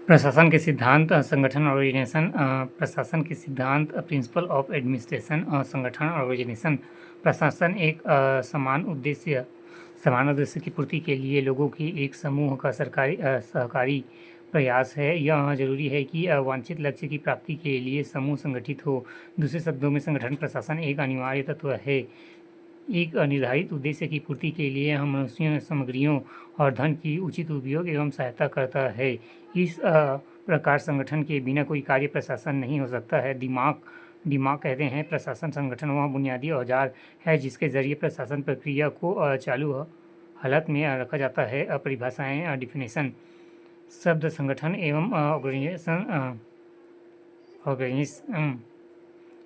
प्रशासन के सिद्धांत संगठन ऑर्गेनाइजेशन प्रशासन के सिद्धांत प्रिंसिपल ऑफ एडमिनिस्ट्रेशन संगठन ऑर्गेनाइजेशन। प्रशासन एक समान उद्देश्य की पूर्ति के लिए लोगों की एक समूह का सहकारी प्रयास है। यह जरूरी है कि वांछित लक्ष्य की प्राप्ति के लिए समूह संगठित हो। दूसरे शब्दों में संगठन प्रशासन एक अनिवार्य तत्व है। एक निर्धारित उद्देश्य की पूर्ति के लिए हम मनुष्यों, सामग्रियों और धन की उचित उपयोग एवं सहायता करता है। इस प्रकार संगठन के बिना कोई कार्य प्रशासन नहीं हो सकता है। दिमाग कहते हैं प्रशासन संगठन वह बुनियादी औजार है जिसके जरिए प्रशासन प्रक्रिया को चालू हालत में रखा जाता है। परिभाषाएं डिफिनेशन। शब्द संगठन एवं ऑर्गेनाइजेशन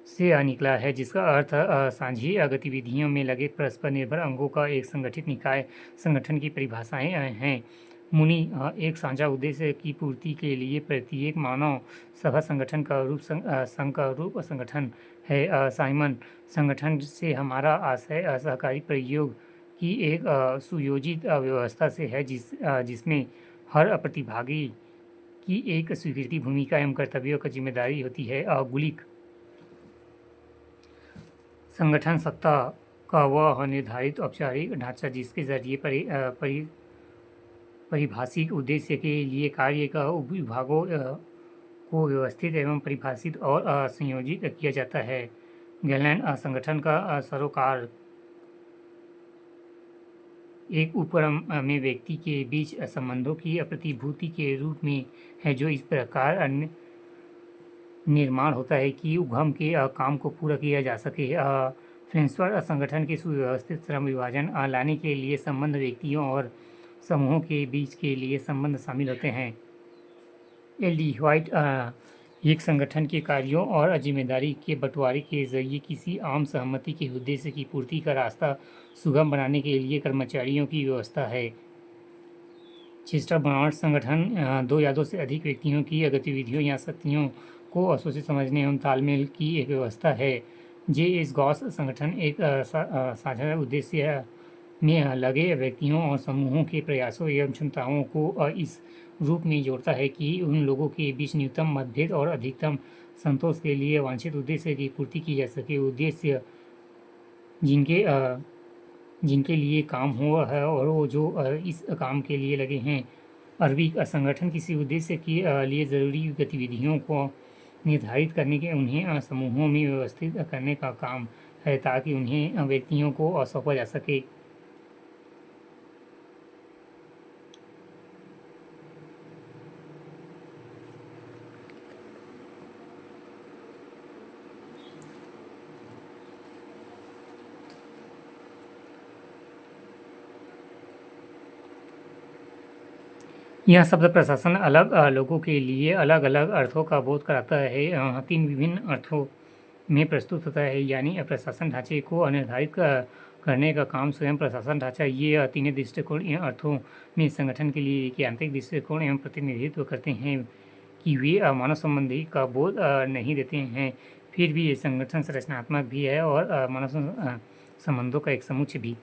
से निकला है, जिसका अर्थ साझी गतिविधियों में लगे परस्पर निर्भर अंगों का एक संगठित निकाय। संगठन की परिभाषाएं हैं। मुनि एक साझा उद्देश्य की पूर्ति के लिए प्रत्येक मानव सभा संगठन का रूप संघ का रूप संगठन है। साइमन संगठन से हमारा आशय सहकारी प्रयोग की एक सुयोजित व्यवस्था से है जिसमें हर प्रतिभागी की एक स्वीकृति भूमिका एवं कर्तव्यों का जिम्मेदारी होती है। गुलिक संगठन सत्ता का वह निर्धारित औपचारिक ढांचा जिसके जरिए परिभाषित उद्देश्य के लिए कार्य का विभागों को व्यवस्थित एवं परिभाषित और संयोजित किया जाता है। गैरलैंड संगठन का सरोकार एक उपक्रम में व्यक्ति के बीच संबंधों की प्रतिभूति के रूप में है, जो इस प्रकार निर्माण होता है कि उद्यम के काम को पूरा किया जा सके। फ्रेंचफर्ट संगठन के सुव्यवस्थित श्रम विभाजन लाने के लिए संबंध व्यक्तियों और समूहों के बीच के लिए संबंध शामिल होते हैं। एल.डी. व्हाइट एक संगठन के कार्यों और जिम्मेदारी के बंटवारे के जरिए किसी आम सहमति के उद्देश्य की पूर्ति का रास्ता सुगम बनाने के लिए कर्मचारियों की व्यवस्था है। चेस्टर बर्नार्ड संगठन दो या दो से अधिक व्यक्तियों की गतिविधियों या शक्तियों को सोचे समझने एवं तालमेल की एक व्यवस्था है। जे.एस. गॉस संगठन एक साझा उद्देश्य में लगे व्यक्तियों और समूहों के प्रयासों एवं क्षमताओं को इस रूप में जोड़ता है कि उन लोगों के बीच न्यूनतम मतभेद और अधिकतम संतोष के लिए वांछित उद्देश्य की पूर्ति की जा सके। उद्देश्य जिनके लिए काम हुआ है और वो जो इस काम के लिए लगे हैं। अरबी संगठन किसी उद्देश्य के लिए ज़रूरी गतिविधियों को निर्धारित करने के उन्हें समूहों में व्यवस्थित करने का काम है ताकि उन्हें व्यक्तियों को सौंपा जा सके। यह शब्द प्रशासन अलग लोगों के लिए अलग अलग अर्थों का बोध कराता है। तीन विभिन्न अर्थों में प्रस्तुत होता है, यानी प्रशासन ढांचे को निर्धारित करने का काम स्वयं प्रशासन ढांचा। ये तीनों दृष्टिकोण इन अर्थों में संगठन के लिए एक यांत्रिक दृष्टिकोण एवं प्रतिनिधित्व करते हैं कि वे मानव संबंधी का बोध नहीं देते हैं, फिर भी ये संगठन संरचनात्मक भी है और मानव संबंधों का एक समुच्चय भी।